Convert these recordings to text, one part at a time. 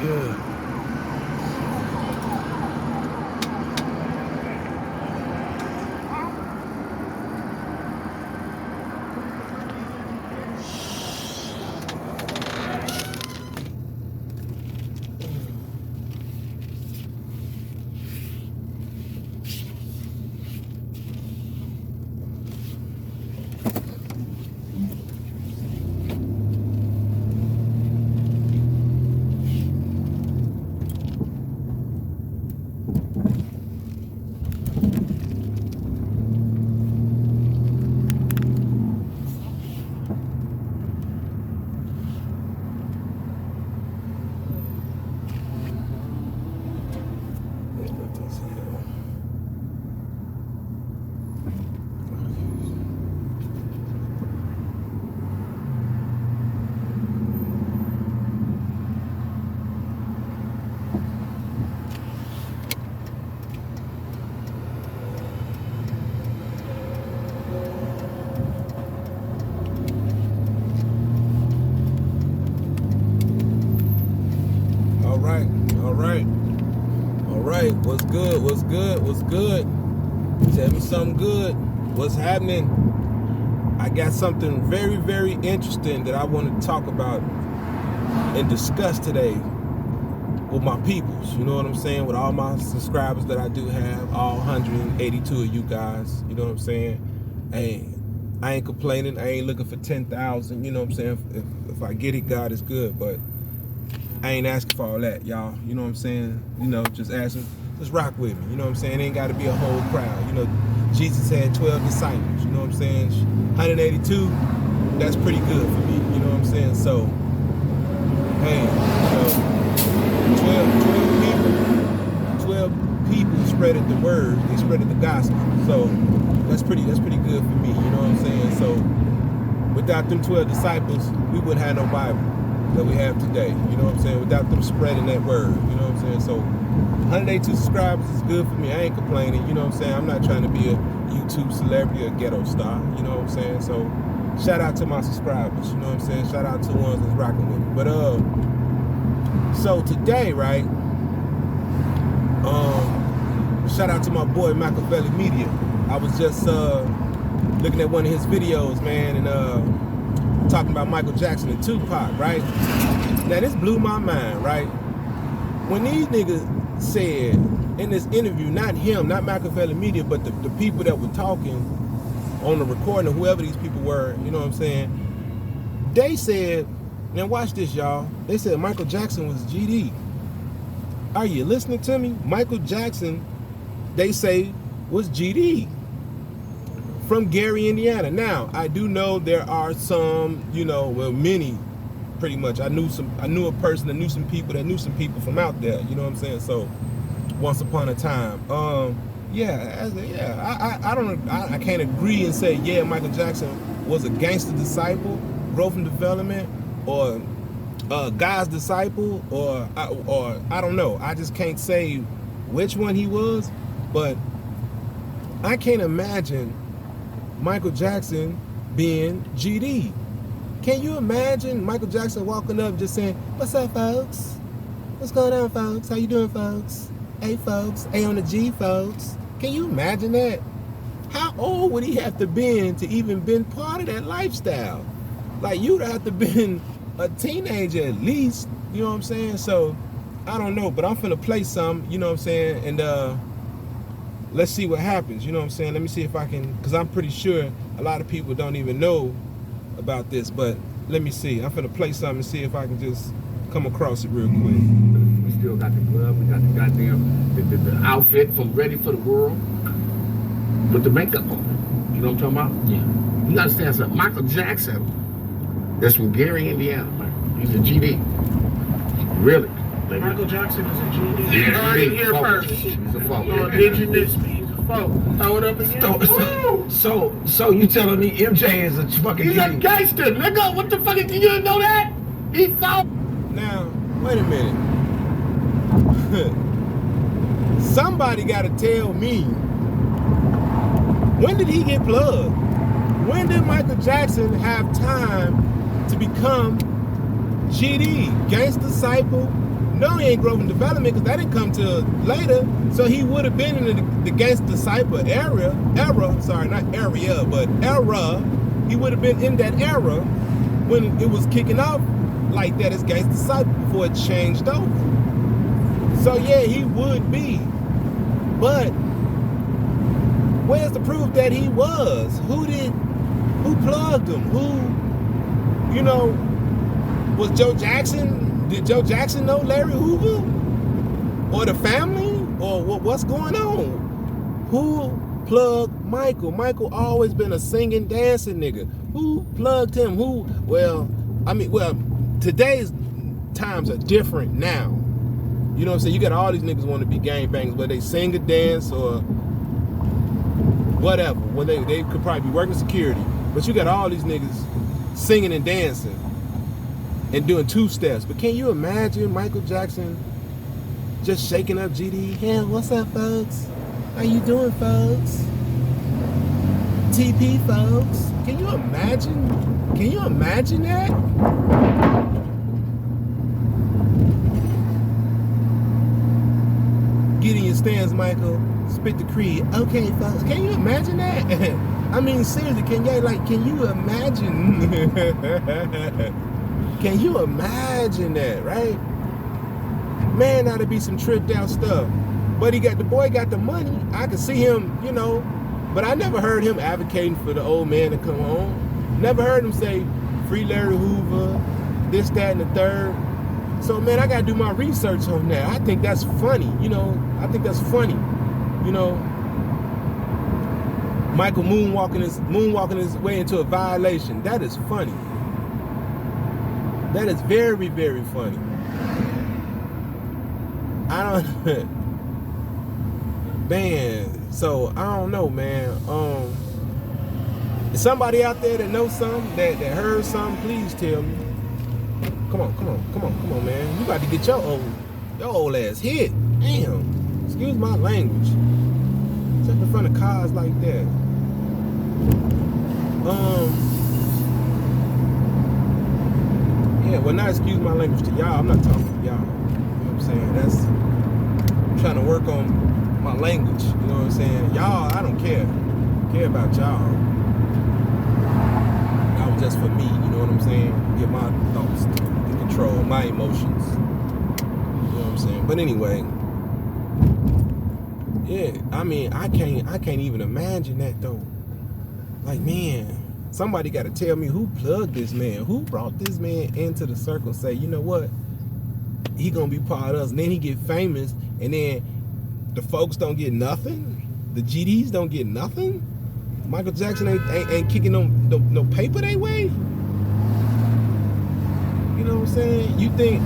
Yeah. What's good? What's good? What's good? Tell me something good. What's happening? I got something very, very interesting that I want to talk about and discuss today with my peoples. You know what I'm saying? With all my subscribers that I do have, all 182 of you guys. You know what I'm saying? Hey, I ain't complaining. I ain't looking for 10,000. You know what I'm saying? If I get it, God is good. But I ain't asking for all that, y'all. You know what I'm saying? You know, just asking, just rock with me. You know what I'm saying? It ain't got to be a whole crowd. You know, Jesus had 12 disciples. You know what I'm saying? 182, that's pretty good for me. You know what I'm saying? So, hey, you know, 12 people spreaded the word. They spreaded the gospel. So that's pretty good for me. You know what I'm saying? So without them 12 disciples, we wouldn't have no Bible that we have today, you know what I'm saying? Without them spreading that word, you know what I'm saying? So 182 subscribers is good for me. I ain't complaining, you know what I'm saying? I'm not trying to be a YouTube celebrity or ghetto star, you know what I'm saying? So shout out to my subscribers, you know what I'm saying? Shout out to the ones that's rocking with me. But so today, right? Shout out to my boy Machiavelli Media. I was just looking at one of his videos, man, and talking about Michael Jackson and Tupac, right? Now this blew my mind, right? When these niggas said in this interview, not him, not Machiavelli Media, but the people that were talking on the recording, or whoever these people were, you know what I'm saying? They said, now watch this, y'all. They said Michael Jackson was GD. Are you listening to me? Michael Jackson, they say, was GD. From Gary, Indiana. Now, I do know there are some, you know, well, many, pretty much. I knew a person that knew some people from out there. You know what I'm saying? So, once upon a time, I can't agree and say, yeah, Michael Jackson was a gangster disciple, growth and development, or God's disciple, or I don't know. I just can't say which one he was, but I can't imagine Michael Jackson being GD. Can you imagine Michael Jackson walking up just saying, "What's up, folks? What's going on, folks? How you doing, folks? Hey, folks. Hey, on the G, folks." Can you imagine that? How old would he have to been to even been part of that lifestyle? Like, you'd have to been a teenager at least. You know what I'm saying? So, I don't know, but I'm finna play some, you know what I'm saying? And let's see what happens, you know what I'm saying? Let me see if I can, because I'm pretty sure a lot of people don't even know about this, but let me see. I'm finna play something and see if I can just come across it real quick. We still got the glove, we got the goddamn, the outfit from Ready for the World with the makeup on it. You know what I'm talking about? Yeah. You understand something? Michael Jackson, that's from Gary, Indiana, man. He's a GD. Really. Michael Jackson is a GD. You heard it here first. He's a folk. Did you miss me? He's a folk. Throw it up again. So you telling me MJ is a fucking He's a gangster, nigga. What the fuck? You didn't know that? He thought. Now, wait a minute. Somebody got to tell me, when did he get plugged? When did Michael Jackson have time to become GD, gangster disciple, No, he ain't growth and development because that didn't come till later. So he would have been in the Gangster Disciple era. Sorry, not area, but era. He would have been in that era when it was kicking off like that as Gangster Disciple before it changed over. So yeah, he would be. But where's the proof that he was? Who plugged him? Who, you know, was Joe Jackson? Did Joe Jackson know Larry Hoover? Or the family? Or what's going on? Who plugged Michael? Michael always been a singing, dancing nigga. Who plugged him? Who? Well, today's times are different now. You know what I'm saying? You got all these niggas want to be gangbangers, whether they sing or dance or whatever. Well, they could probably be working security. But you got all these niggas singing and dancing and doing two-steps. But can you imagine Michael Jackson just shaking up GD? Yeah, what's up, folks? How you doing, folks? TP, folks. Can you imagine? Can you imagine that? Get in your stands, Michael. Spit the creed. Okay, folks. Can you imagine that? I mean, seriously, can you imagine? Can you imagine that, right? Man, that'd be some tripped out stuff. But the boy got the money. I could see him, you know, but I never heard him advocating for the old man to come home. Never heard him say, free Larry Hoover, this, that, and the third. So, man, I got to do my research on that. I think that's funny, you know. I think that's funny, you know. Michael moonwalking his way into a violation. That is funny. That is very, very funny. I don't... Man, so I don't know, man. Is somebody out there that knows something, that heard something, please tell me. Come on, man. You got to get your old ass hit. Damn. Excuse my language. Jump in front of cars like that. Yeah, well, not excuse my language to y'all. I'm not talking to y'all. You know what I'm saying? I'm trying to work on my language. You know what I'm saying? Y'all, I don't care. I care about y'all. That was just for me. You know what I'm saying? Get my thoughts to control my emotions. You know what I'm saying? But anyway, yeah. I mean, I can't even imagine that though. Like, man. Somebody got to tell me who plugged this man, who brought this man into the circle. Say, you know what, he gonna be part of us. And then he get famous, and then the folks don't get nothing. The GDs don't get nothing. Michael Jackson ain't kicking no paper they way. You know what I'm saying? You think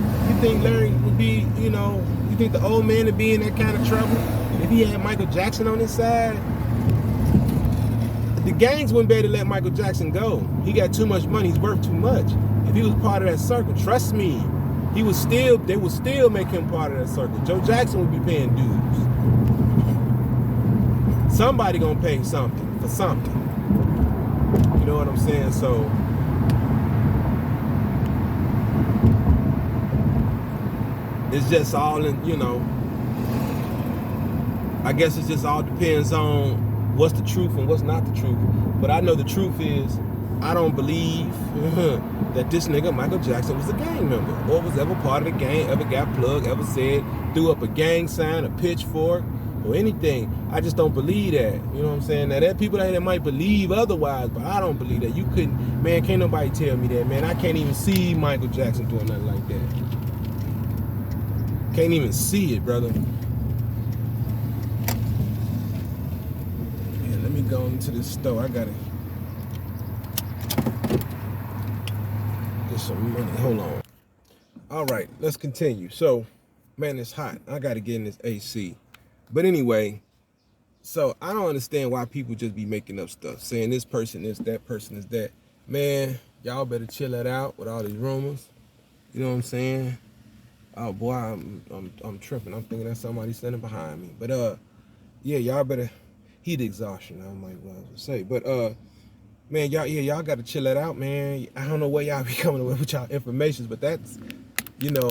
Larry would be, you know, you think the old man would be in that kind of trouble if he had Michael Jackson on his side? The gangs wouldn't be able to let Michael Jackson go. He got too much money. He's worth too much. If he was part of that circle, trust me, they would still make him part of that circle. Joe Jackson would be paying dues. Somebody gonna pay something for something. You know what I'm saying? So it's just all in, you know, I guess it just all depends on what's the truth and what's not the truth. But I know the truth is, I don't believe that this nigga Michael Jackson was a gang member or was ever part of the gang, ever got plugged, ever said, threw up a gang sign, a pitchfork, or anything. I just don't believe that. You know what I'm saying? Now, there are people out there that might believe otherwise, but I don't believe that. You couldn't, man, can't nobody tell me that, man. I can't even see Michael Jackson doing nothing like that. Can't even see it, brother. Let me go into this store. I gotta get some money. Hold on. All right, let's continue. So, man, it's hot. I gotta get in this AC. But anyway, so I don't understand why people just be making up stuff, saying this person is that person is that. Man, y'all better chill that out with all these rumors. You know what I'm saying? Oh boy, I'm tripping. I'm thinking that's somebody standing behind me. But yeah, y'all better. Heat exhaustion, I might well say. But man, y'all gotta chill that out, man. I don't know where y'all be coming away with y'all information, but that's, you know,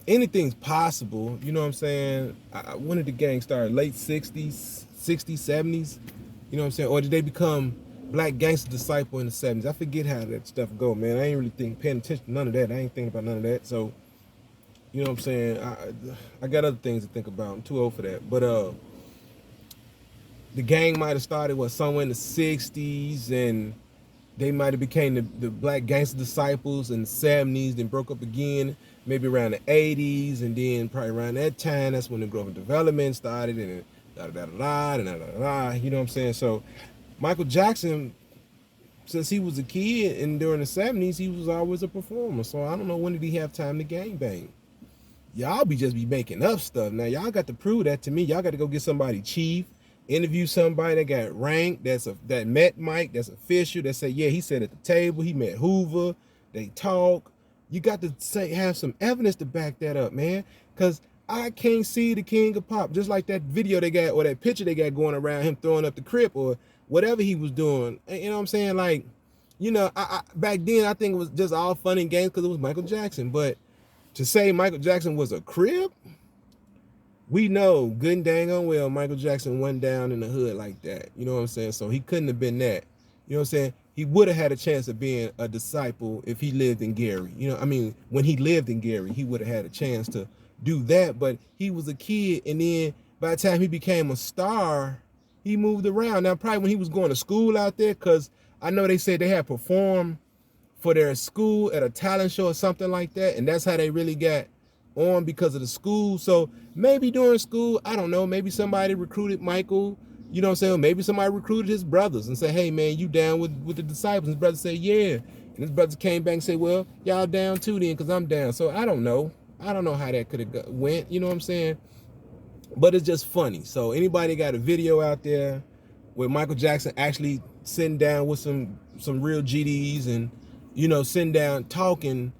anything's possible. You know what I'm saying? When did the gang start? Late 60s, 60s, 70s? You know what I'm saying? Or did they become Black Gangster Disciple in the 70s? I forget how that stuff go, man. I ain't really paying attention to none of that. I ain't thinking about none of that. So, you know what I'm saying? I got other things to think about. I'm too old for that. But the gang might have started, somewhere in the 60s, and they might have became the Black Gangster Disciples in the 70s, then broke up again, maybe around the 80s, and then probably around that time, that's when the growth and development started, and da-da-da-da-da, you know what I'm saying? So Michael Jackson, since he was a kid and during the 70s, he was always a performer. So I don't know, when did he have time to gangbang? Y'all just be making up stuff. Now, y'all got to prove that to me. Y'all got to go get somebody chief, interview somebody that got ranked, that met Mike, that's official, that say, yeah, he sat at the table, he met Hoover, they talk. You got to have some evidence to back that up, man. Because I can't see the king of pop, just like that video they got, or that picture they got going around him throwing up the crib, or whatever he was doing. You know what I'm saying? Like, you know, back then, I think it was just all fun and games because it was Michael Jackson. But to say Michael Jackson was a crib, we know good and dang on well Michael Jackson went down in the hood like that. You know what I'm saying? So he couldn't have been that. You know what I'm saying? He would have had a chance of being a disciple if he lived in Gary. You know, I mean, when he lived in Gary, he would have had a chance to do that. But he was a kid, and then by the time he became a star, he moved around. Now, probably when he was going to school out there, because I know they said they had performed for their school at a talent show or something like that, and that's how they really got on, because of the school. So maybe during school, I don't know, maybe somebody recruited Michael, you know what I'm saying? Maybe somebody recruited his brothers and said, hey man, you down with the disciples? And his brother said, yeah. And his brothers came back and said, well, y'all down too then, because I'm down. So I don't know how that could have went, you know what I'm saying? But it's just funny. So anybody got a video out there with Michael Jackson actually sitting down with some real GDs and, you know, sitting down talking,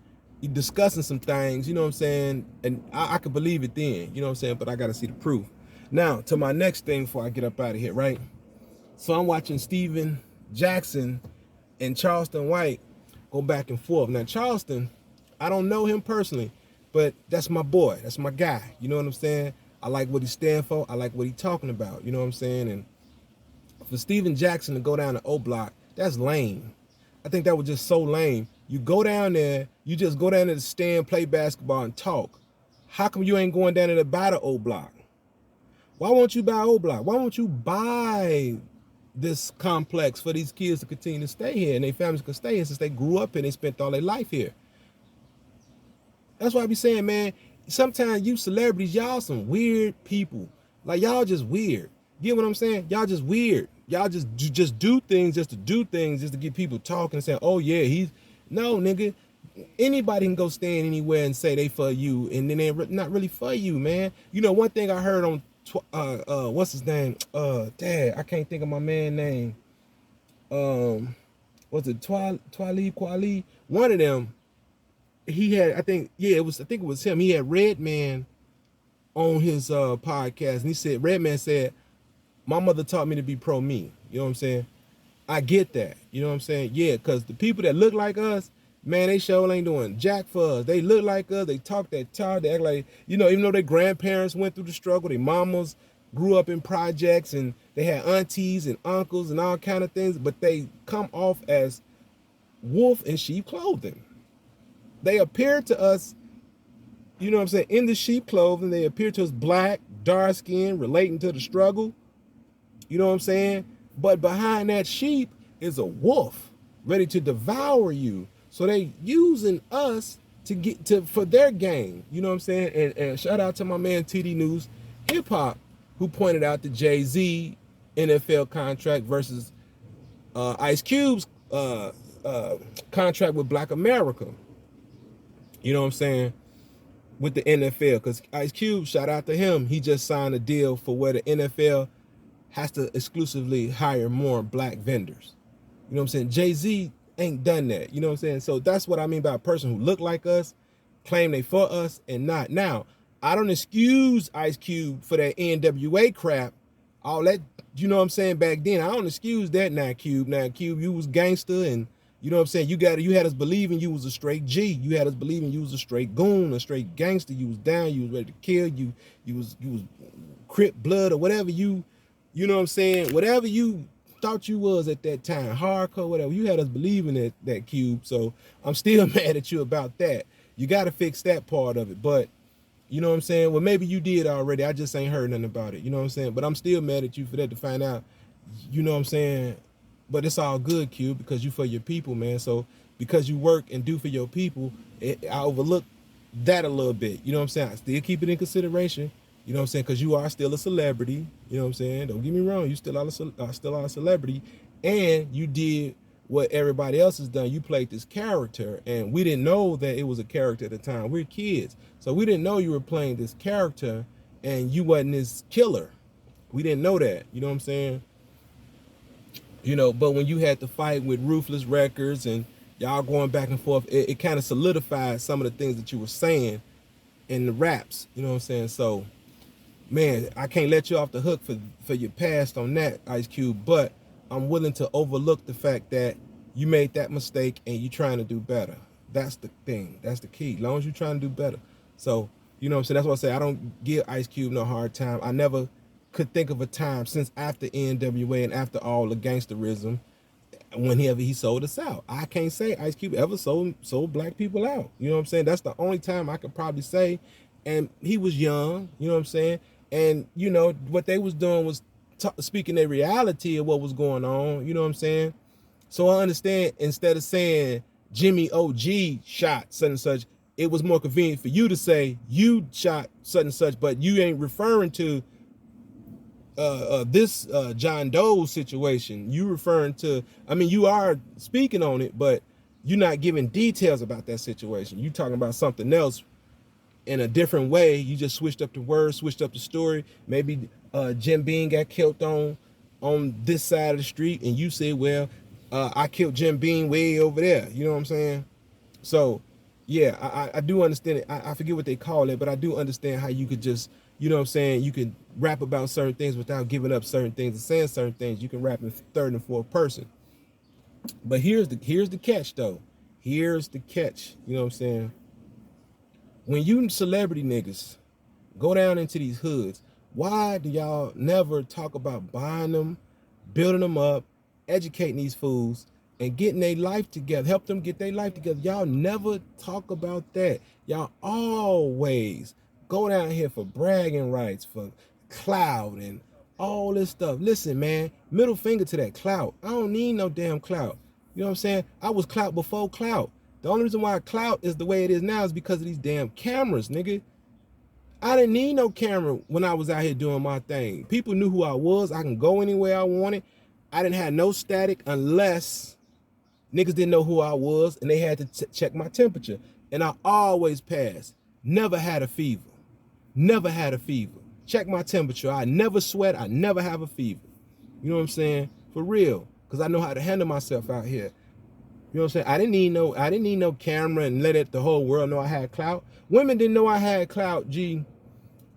discussing some things, you know what I'm saying? And I could believe it then, you know what I'm saying? But I got to see the proof. Now, to my next thing before I get up out of here, right? So I'm watching Steven Jackson and Charleston White go back and forth. Now, Charleston, I don't know him personally, but that's my boy. That's my guy. You know what I'm saying? I like what he stand for. I like what he talking about. You know what I'm saying? And for Steven Jackson to go down to oblock, that's lame. I think that was just so lame. You go down there, you just go down there to stand, play basketball, and talk. How come you ain't going down there to buy the oblock? Why won't you buy oblock? Why won't you buy this complex for these kids to continue to stay here and their families can stay here since they grew up here and they spent all their life here? That's why I be saying, man, sometimes you celebrities, y'all some weird people. Like, y'all just weird. Get what I'm saying? Y'all just weird. Y'all just do things just to do things, just to get people talking and saying, oh yeah, no, nigga. Anybody can go stand anywhere and say they for you, and then they're not really for you, man. You know, one thing I heard on what's his name? Dad, I can't think of my man name. Was it Twali Kweli? One of them, he had, I think it was him. He had Redman on his podcast, and he said, Redman said, my mother taught me to be pro me. You know what I'm saying? I get that. You know what I'm saying? Yeah, because the people that look like us, man, they sure ain't doing jack for us. They look like us. They talk that talk. They act like, you know, even though their grandparents went through the struggle, their mamas grew up in projects, and they had aunties and uncles and all kind of things, but they come off as wolf in sheep clothing. They appear to us, you know what I'm saying, in the sheep clothing. They appear to us black, dark skin, relating to the struggle. You know what I'm saying? But behind that sheep is a wolf ready to devour you. So they using us for their game. You know what I'm saying? And shout out to my man TD News Hip Hop, who pointed out the Jay-Z NFL contract versus Ice Cube's contract with Black America. You know what I'm saying? With the NFL, because Ice Cube, shout out to him, he just signed a deal for where the NFL has to exclusively hire more black vendors. You know what I'm saying? Jay-Z ain't done that. You know what I'm saying? So that's what I mean by a person who look like us, claim they for us, and not. Now, I don't excuse Ice Cube for that NWA crap. All that, you know what I'm saying, back then. I don't excuse that now, Cube. Now, Cube, you was gangster, and You know what I'm saying? You had us believing you was a straight G. You had us believing you was a straight goon, a straight gangster. You was down. You was ready to kill. You was Crip blood or whatever you know what I'm saying? Whatever you thought you was at that time, hardcore, whatever. You had us believing that Cube. So I'm still mad at you about that. You got to fix that part of it. But you know what I'm saying? Well, maybe you did already. I just ain't heard nothing about it. You know what I'm saying? But I'm still mad at you for that to find out. You know what I'm saying? But it's all good, Q, because you for your people, man. So because you work and do for your people, I overlook that a little bit. You know what I'm saying? I still keep it in consideration. You know what I'm saying? Because you are still a celebrity. You know what I'm saying? Don't get me wrong. You still are a celebrity. And you did what everybody else has done. You played this character. And we didn't know that it was a character at the time. We're kids. So we didn't know you were playing this character and you wasn't this killer. We didn't know that. You know what I'm saying? You know, but when you had to fight with Ruthless Records and y'all going back and forth, it kind of solidified some of the things that you were saying in the raps. You know what I'm saying? So, man, I can't let you off the hook for your past on that, Ice Cube, but I'm willing to overlook the fact that you made that mistake and you're trying to do better. That's the thing. That's the key. As long as you're trying to do better. So, you know what I'm saying? That's why I say I don't give Ice Cube no hard time. I never could think of a time since after NWA and after all the gangsterism whenever he sold us out. I can't say Ice Cube ever sold black people out. You know what I'm saying? That's the only time I could probably say. And he was young, you know what I'm saying? And, you know, what they was doing was speaking their reality of what was going on, you know what I'm saying? So I understand, instead of saying Jimmy OG shot such and such, it was more convenient for you to say you shot such and such, but you ain't referring to this John Doe situation. You referring to, I mean, you are speaking on it, but you're not giving details about that situation. You talking about something else in a different way. You just switched up the words, switched up the story. Maybe Jim Beam got killed on this side of the street, and you said, well, I killed Jim Beam way over there. You know what I'm saying? So, yeah, I do understand it. I forget what they call it, but I do understand how you could just, you know what I'm saying, you can rap about certain things without giving up certain things and saying certain things. You can rap in third and fourth person. But here's the catch, though. Here's the catch. You know what I'm saying? When you celebrity niggas go down into these hoods, why do y'all never talk about buying them, building them up, educating these fools, and getting their life together, help them get their life together? Y'all never talk about that. Y'all always go down here for bragging rights, for clout and all this stuff. Listen, man, middle finger to that clout. I don't need no damn clout. You know what I'm saying? I was clout before clout. The only reason why clout is the way it is now is because of these damn cameras, nigga. I didn't need no camera when I was out here doing my thing. People knew who I was. I can go anywhere I wanted. I didn't have no static unless niggas didn't know who I was and they had to check my temperature. And I always passed. Never had a fever. Never had a fever. Check my temperature. I never sweat. I never have a fever. You know what I'm saying? For real. Because I know how to handle myself out here. You know what I'm saying? I didn't need no camera and let the whole world know I had clout. Women didn't know I had clout, G,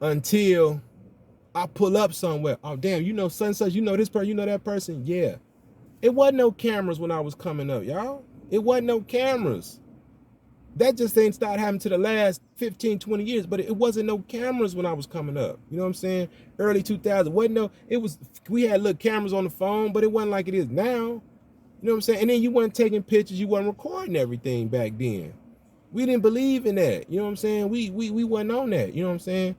until I pull up somewhere. Oh, damn, you know such, you know this person, you know that person? Yeah. It wasn't no cameras when I was coming up, y'all. It wasn't no cameras. That just ain't started happening to the last 15, 20 years, but it wasn't no cameras when I was coming up. You know what I'm saying? Early 2000s, we had little cameras on the phone, but it wasn't like it is now. You know what I'm saying? And then you weren't taking pictures, you weren't recording everything back then. We didn't believe in that. You know what I'm saying? We wasn't on that. You know what I'm saying?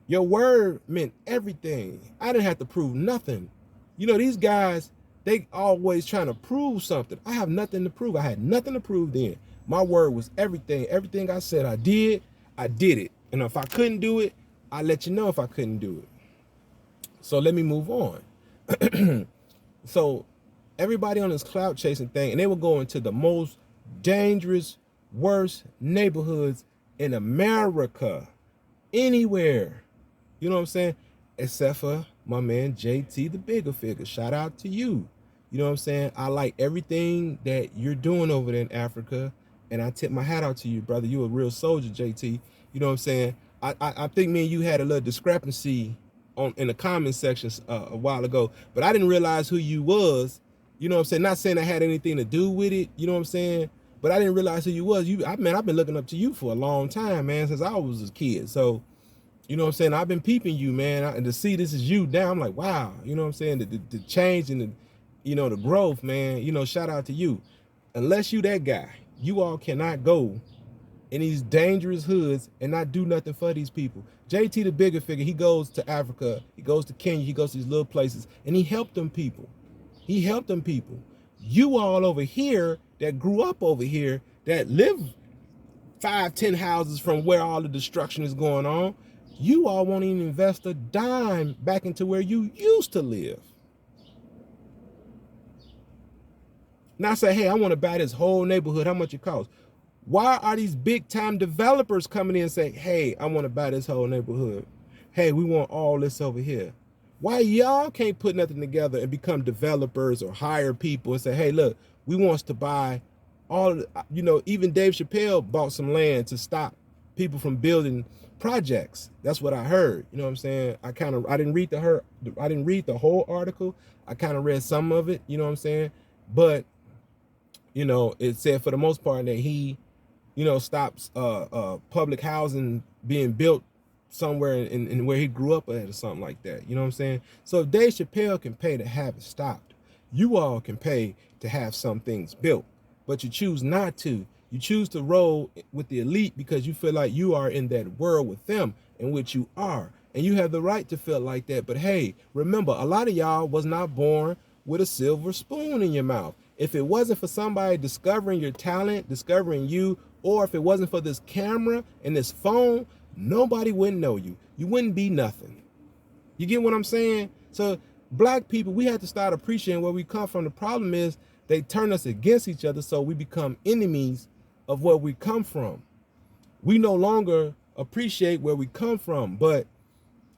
Your word meant everything. I didn't have to prove nothing. You know, these guys, they always trying to prove something. I have nothing to prove. I had nothing to prove then. My word was everything. Everything I said I did it. And if I couldn't do it, I let you know if I couldn't do it. So let me move on. So everybody on this clout chasing thing, and they were going to the most dangerous, worst neighborhoods in America, anywhere. You know what I'm saying? Except for my man JT, the bigger figure. Shout out to you. You know what I'm saying? I like everything that you're doing over there in Africa, and I tip my hat out to you, brother. You a real soldier, JT. You know what I'm saying? I think me and you had a little discrepancy in the comment sections a while ago, but I didn't realize who you was You know what I'm saying? Not saying I had anything to do with it, you know what I'm saying? But I didn't realize who you was. I've been looking up to you for a long time, man, since I was a kid. So, you know what I'm saying? I've been peeping you, man. And to see this is you now, I'm like, wow. You know what I'm saying? The change and the growth, man. You know, shout out to you. Unless you that guy, you all cannot go in these dangerous hoods and not do nothing for these people. JT, the bigger figure, he goes to Africa, he goes to Kenya, he goes to these little places, and he helped them people. He helped them people. You all over here that grew up over here, that live 5-10 houses from where all the destruction is going on, you all won't even invest a dime back into where you used to live. Now say, hey, I want to buy this whole neighborhood. How much it costs? Why are these big time developers coming in and saying, hey, I want to buy this whole neighborhood? Hey, we want all this over here. Why y'all can't put nothing together and become developers or hire people and say, hey, look, we want to buy all, even Dave Chappelle bought some land to stop people from building projects. That's what I heard. You know what I'm saying? I didn't read the whole article. I kind of read some of it, you know what I'm saying? But, it said for the most part that he, stops public housing being built somewhere in where he grew up at or something like that. You know what I'm saying? So if Dave Chappelle can pay to have it stopped, you all can pay to have some things built, but you choose not to. You choose to roll with the elite because you feel like you are in that world with them, in which you are. And you have the right to feel like that. But hey, remember, a lot of y'all was not born with a silver spoon in your mouth. If it wasn't for somebody discovering your talent, discovering you, or if it wasn't for this camera and this phone, nobody wouldn't know you. You wouldn't be nothing. You get what I'm saying? So black people, we have to start appreciating where we come from. The problem is they turn us against each other, so we become enemies of where we come from. We no longer appreciate where we come from, but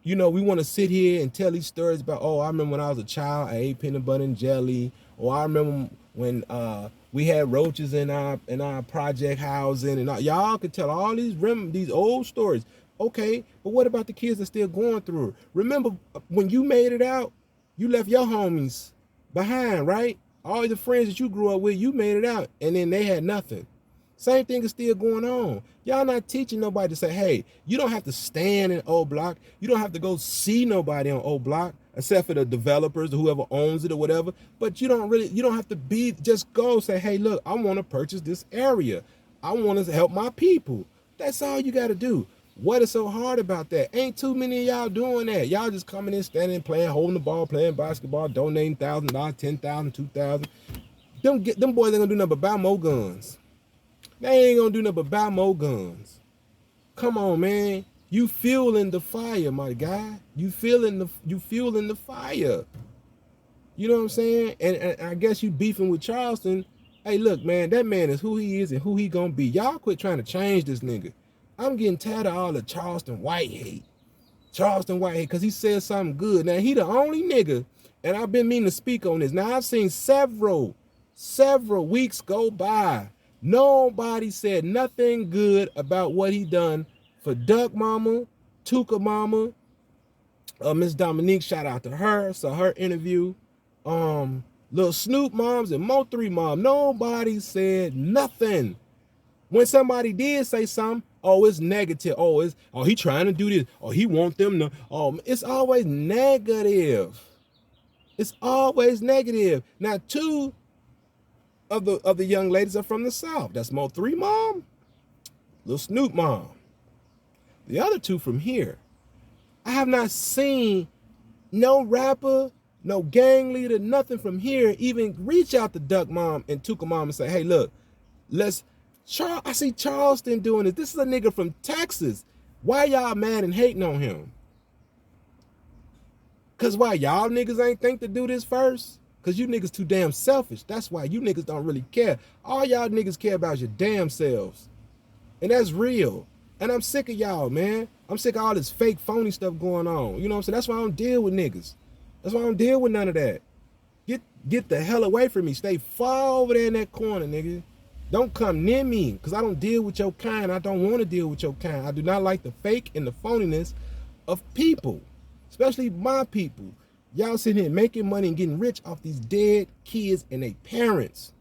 we want to sit here and tell these stories about, oh, I remember when I was a child, I ate peanut butter and jelly, or I remember when we had roaches in our project housing, and y'all can tell all these old stories. Okay, but what about the kids that still going through it? Remember when you made it out, you left your homies behind, right? All the friends that you grew up with, you made it out, and then they had nothing. Same thing is still going on. Y'all not teaching nobody to say, hey, you don't have to stand in oblock. You don't have to go see nobody on oblock, except for the developers or whoever owns it or whatever. But you don't have to just go say, hey, look, I want to purchase this area. I want to help my people. That's all you got to do. What is so hard about that? Ain't too many of y'all doing that. Y'all just coming in, standing, playing, holding the ball, playing basketball, donating $1,000, $10,000, $2,000. Them boys ain't gonna do nothing but buy more guns. They ain't gonna do nothing but buy more guns. Come on, man. You fueling the fire, my guy. You fueling the fire. You know what I'm saying? And I guess you beefing with Charleston. Hey, look, man, that man is who he is and who he gonna be. Y'all quit trying to change this nigga. I'm getting tired of all the Charleston-White hate. Charleston-White hate, because he said something good. Now, he the only nigga, and I've been meaning to speak on this. Now, I've seen several weeks go by. Nobody said nothing good about what he done for Duck Mama, Tuka Mama, Miss Dominique, shout out to her, saw her interview. Little Snoop moms and Mo3 mom. Nobody said nothing. When somebody did say something, oh, it's negative. Oh, he trying to do this. Oh, he want them to. Oh, it's always negative. It's always negative. Now, two of the young ladies are from the South. That's Mo3 mom, Little Snoop mom. The other two from here. I have not seen no rapper, no gang leader, nothing from here even reach out to Duck mom and Tuka mom and say, hey, look, I see Charleston doing this. This is a nigga from Texas. Why y'all mad and hating on him? Cause why y'all niggas ain't think to do this first? Cause you niggas too damn selfish. That's why you niggas don't really care. All y'all niggas care about is your damn selves. And that's real. And I'm sick of y'all, man. I'm sick of all this fake, phony stuff going on. You know what I'm saying? That's why I don't deal with niggas. That's why I don't deal with none of that. Get the hell away from me. Stay far over there in that corner, nigga. Don't come near me, because I don't deal with your kind. I don't want to deal with your kind. I do not like the fake and the phoniness of people, especially my people. Y'all sitting here making money and getting rich off these dead kids and their parents.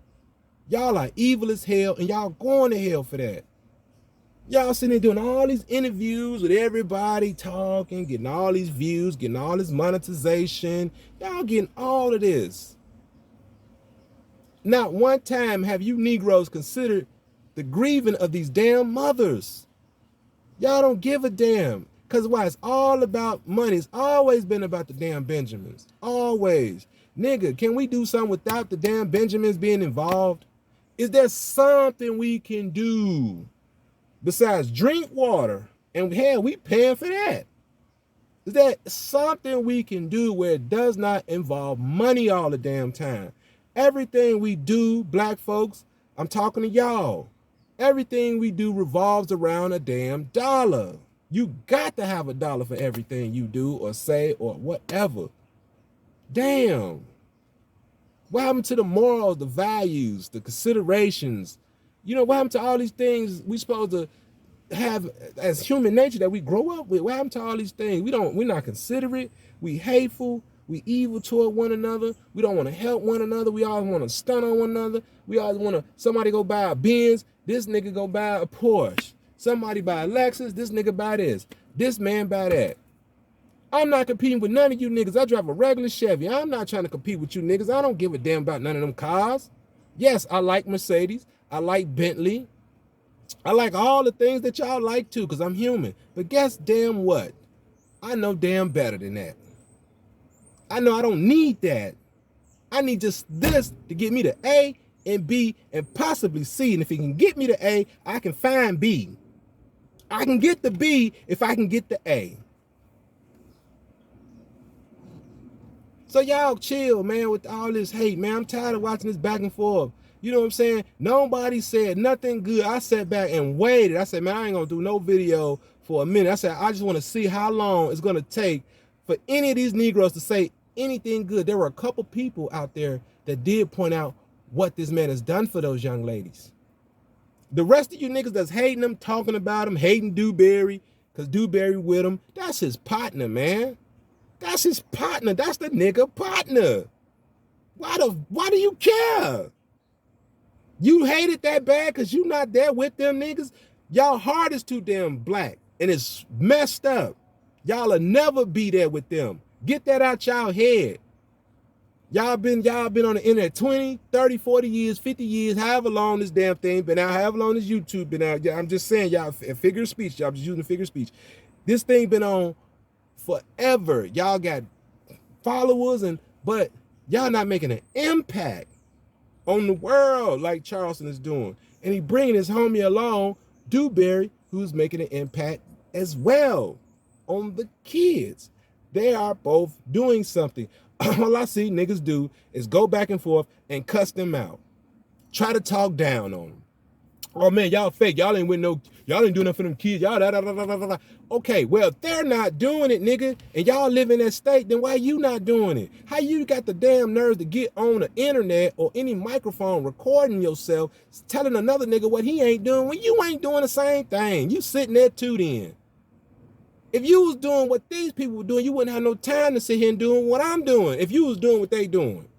Y'all are evil as hell, and y'all going to hell for that. Y'all sitting there doing all these interviews with everybody, talking, getting all these views, getting all this monetization. Y'all getting all of this. Not one time have you Negroes considered the grieving of these damn mothers. Y'all don't give a damn. Because why? It's all about money. It's always been about the damn Benjamins. Always. Nigga, can we do something without the damn Benjamins being involved? Is there something we can do besides drink water? And hell, we paying for that. Is there something we can do where it does not involve money all the damn time? Everything we do, black folks, I'm talking to y'all. Everything we do revolves around a damn dollar. You got to have a dollar for everything you do or say or whatever. Damn. What happened to the morals, the values, the considerations? You know, what happened to all these things we supposed to have as human nature that we grow up with? What happened to all these things? We're not considerate. We hateful. We evil toward one another. We don't want to help one another. We always want to stun on one another. We always want to, somebody go buy a Benz, this nigga go buy a Porsche. Somebody buy a Lexus, this nigga buy this. This man buy that. I'm not competing with none of you niggas. I drive a regular Chevy. I'm not trying to compete with you niggas. I don't give a damn about none of them cars. Yes, I like Mercedes. I like Bentley. I like all the things that y'all like too, because I'm human. But guess damn what? I know damn better than that. I know I don't need that. I need just this to get me to A and B and possibly C. And if it can get me to A, I can find B. I can get the B if I can get the A. So y'all chill, man, with all this hate, man. I'm tired of watching this back and forth. You know what I'm saying? Nobody said nothing good. I sat back and waited. I said, man, I ain't gonna do no video for a minute. I said, I just want to see how long it's gonna take for any of these Negroes to say anything good. There were a couple people out there that did point out what this man has done for those young ladies. The rest of you niggas that's hating him, talking about him, hating Dewberry, because Dewberry with him, that's his partner, man. That's his partner. That's the nigga partner. Why do you care? You hate it that bad because you not there with them niggas? Y'all heart is too damn black and it's messed up. Y'all'll never be there with them. Get that out y'all head. Y'all been on the internet 20, 30, 40 years, 50 years, however long this damn thing been out, however long this YouTube been out. I'm just saying, y'all, figure of speech. Y'all just using figure of speech. This thing been on forever. Y'all got followers, but y'all not making an impact on the world like Charleston is doing. And he bringing his homie along, Dewberry, who's making an impact as well on the kids. They are both doing something. All I see niggas do is go back and forth and cuss them out. Try to talk down on them. Oh man, y'all fake. Y'all ain't doing nothing for them kids. Y'all da. Okay, well, if they're not doing it, nigga, and y'all live in that state, then why you not doing it? How you got the damn nerves to get on the internet or any microphone recording yourself, telling another nigga what he ain't doing when you ain't doing the same thing? You sitting there too then. If you was doing what these people were doing, you wouldn't have no time to sit here and doing what I'm doing. If you was doing what they doing,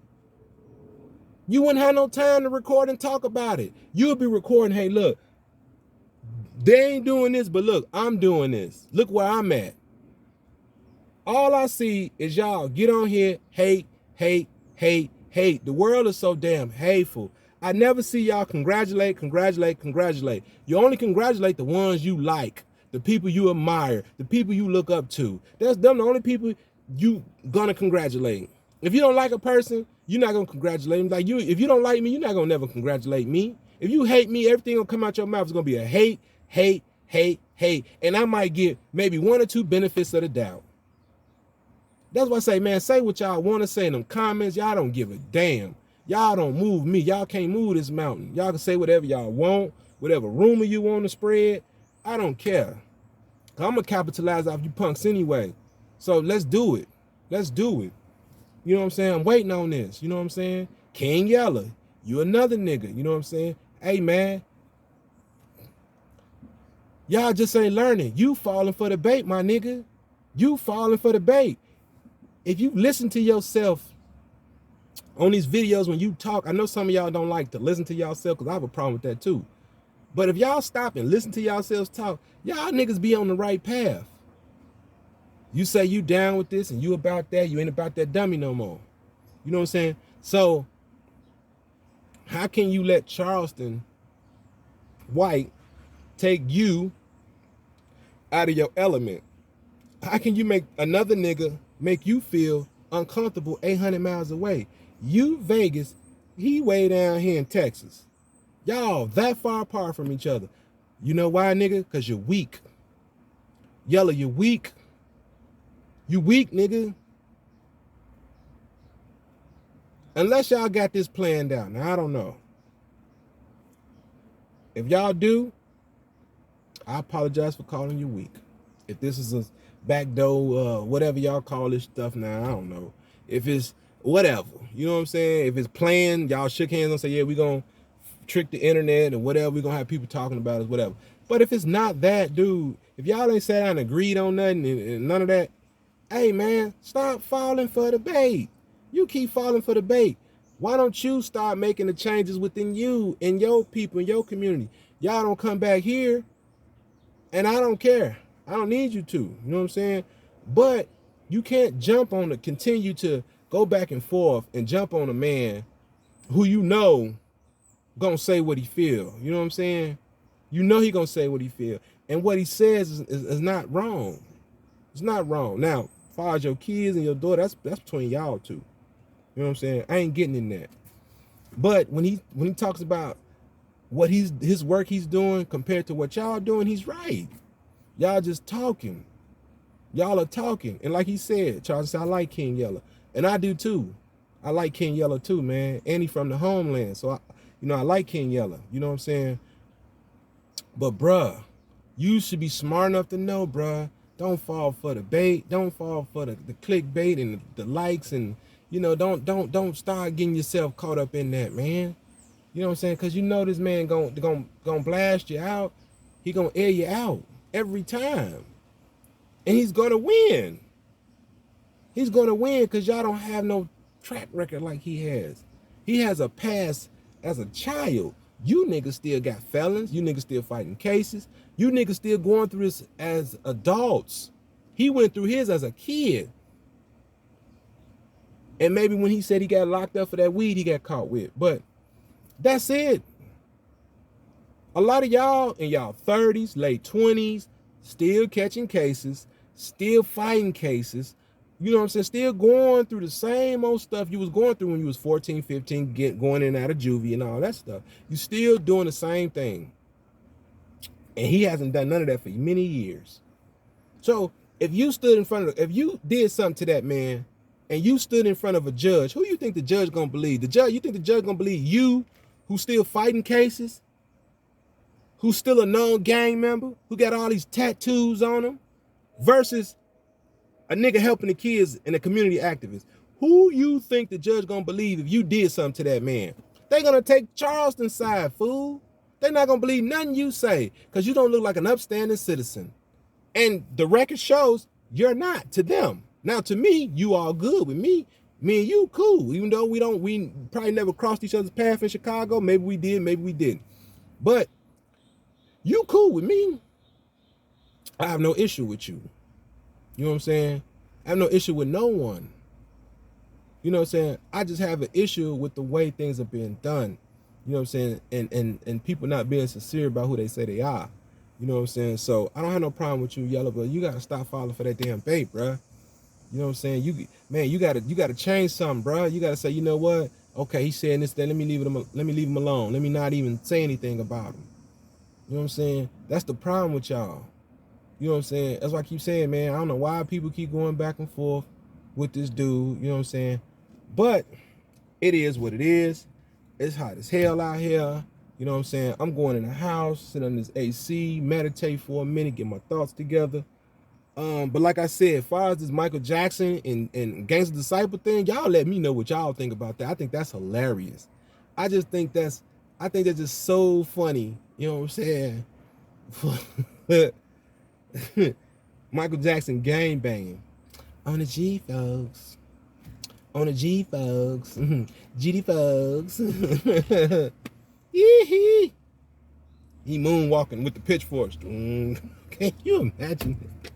you wouldn't have no time to record and talk about it. You would be recording, hey, look, they ain't doing this, but look, I'm doing this. Look where I'm at. All I see is y'all get on here, hate. The world is so damn hateful. I never see y'all congratulate. You only congratulate the ones you like. The people you admire, the people you look up to. That's them the only people you gonna congratulate. If you don't like a person, you're not gonna congratulate them. Like if you don't like me, you're not gonna never congratulate me. If you hate me, everything gonna come out your mouth is gonna be a hate. And I might get maybe 1 or 2 benefits of the doubt. That's why I say, man, say what y'all wanna say in them comments. Y'all don't give a damn. Y'all don't move me. Y'all can't move this mountain. Y'all can say whatever y'all want, whatever rumor you want to spread. I don't care. I'm going to capitalize off you punks anyway. So let's do it. Let's do it. You know what I'm saying? I'm waiting on this. You know what I'm saying? King Yeller, you another nigga. You know what I'm saying? Hey, man. Y'all just ain't learning. You falling for the bait, my nigga. You falling for the bait. if you listen to yourself on these videos when you talk, I know some of y'all don't like to listen to yourself because I have a problem with that too. But if y'all stop and listen to yourselves talk, y'all niggas be on the right path. You say you down with this and you about that, you ain't about that dummy no more. You know what I'm saying? So how can you let Charleston White take you out of your element? How can you make another nigga make you feel uncomfortable 800 miles away? You Vegas, he way down here in Texas. Y'all that far apart from each other. You know why, nigga? Because you're weak. Yella, you're weak. You weak, nigga. Unless y'all got this planned out. Now, I don't know. If y'all do, I apologize for calling you weak. If this is a backdoor, whatever y'all call this stuff now, I don't know. If it's whatever, you know what I'm saying? If it's planned, y'all shook hands and say, yeah, we're going to trick the internet and whatever, we're going to have people talking about us, whatever. But if it's not that, dude, if y'all ain't sat down and agreed on nothing and none of that, hey, man, stop falling for the bait. You keep falling for the bait. Why don't you start making the changes within you and your people and your community? Y'all don't come back here, and I don't care. I don't need you to. You know what I'm saying? But you can't jump on the, continue to go back and forth and jump on a man who you know gonna say what he feel. You know what I'm saying? You know he gonna say what he feel. And what he says is not wrong. It's not wrong. Now, as far as your kids and your daughter, that's between y'all two. You know what I'm saying? I ain't getting in that. But when he talks about what his work he's doing compared to what y'all doing, he's right. Y'all just talking. Y'all are talking. And like he said, Charles said, I like King Yella. And I do too. I like King Yella too, man. And he from the homeland. So I like King Yella. You know what I'm saying? But bruh, you should be smart enough to know, bruh, don't fall for the bait. Don't fall for the clickbait and the likes, and don't start getting yourself caught up in that, man. You know what I'm saying? Because you know this man gonna blast you out. He gonna air you out every time. And he's gonna win. He's gonna win because y'all don't have no track record like he has. He has a past as a child. You niggas still got felons. You niggas still fighting cases. You niggas still going through this as adults. He went through his as a kid. And maybe when he said he got locked up for that weed, he got caught with. But that's it. A lot of y'all in y'all 30s, late 20s, still catching cases, still fighting cases. You know what I'm saying? Still going through the same old stuff you was going through when you was 14, 15, going in and out of juvie and all that stuff. You still doing the same thing. And he hasn't done none of that for many years. So if you stood in front of, if you did something to that man and you stood in front of a judge, who you think the judge gonna believe? The judge, you think the judge gonna believe you, who's still fighting cases, who's still a known gang member, who got all these tattoos on him, versus a nigga helping the kids and a community activist? Who you think the judge gonna believe if you did something to that man? They gonna take Charleston's side, fool. They not gonna believe nothing you say because you don't look like an upstanding citizen. And the record shows you're not to them. Now to me, you all good with me. Me and you cool. Even though we probably never crossed each other's path in Chicago. Maybe we did, maybe we didn't. But you cool with me. I have no issue with you. You know what I'm saying? I have no issue with no one. You know what I'm saying? I just have an issue with the way things are being done. You know what I'm saying? And people not being sincere about who they say they are. You know what I'm saying? So I don't have no problem with you, Yellow, but you gotta stop falling for that damn bait, bruh. You know what I'm saying? You gotta change something, bruh. You gotta say, you know what? Okay, he's saying this thing. Let me leave him alone. Let me not even say anything about him. You know what I'm saying? That's the problem with y'all. You know what I'm saying? That's why I keep saying, man, I don't know why people keep going back and forth with this dude. You know what I'm saying? But it is what it is. It's hot as hell out here. You know what I'm saying? I'm going in the house, sit on this AC, meditate for a minute, get my thoughts together. But like I said, as far as this Michael Jackson and Gangster Disciple thing, y'all let me know what y'all think about that. I think that's hilarious. I think that's just so funny. You know what I'm saying? Michael Jackson gang banging on the G, folks. On the G, folks. GD, folks. Yee-hee. He moonwalking with the pitchforks. Can you imagine it?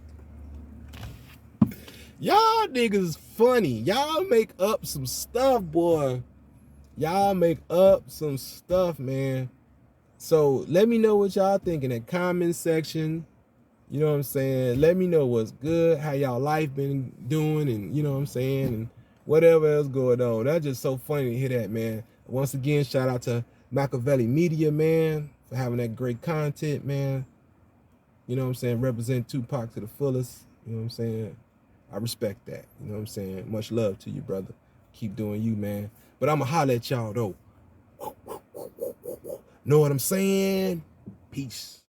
Y'all niggas funny. Y'all make up some stuff, boy. Y'all make up some stuff, man. So let me know what y'all think in the comment section. You know what I'm saying? Let me know what's good, how y'all life been doing, and you know what I'm saying, and whatever else going on. That's just so funny to hear that, man. Once again, shout out to Machiavelli Media, man, for having that great content, man. You know what I'm saying? Represent Tupac to the fullest. You know what I'm saying? I respect that. You know what I'm saying? Much love to you, brother. Keep doing you, man. But I'ma holler at y'all, though. Know what I'm saying? Peace.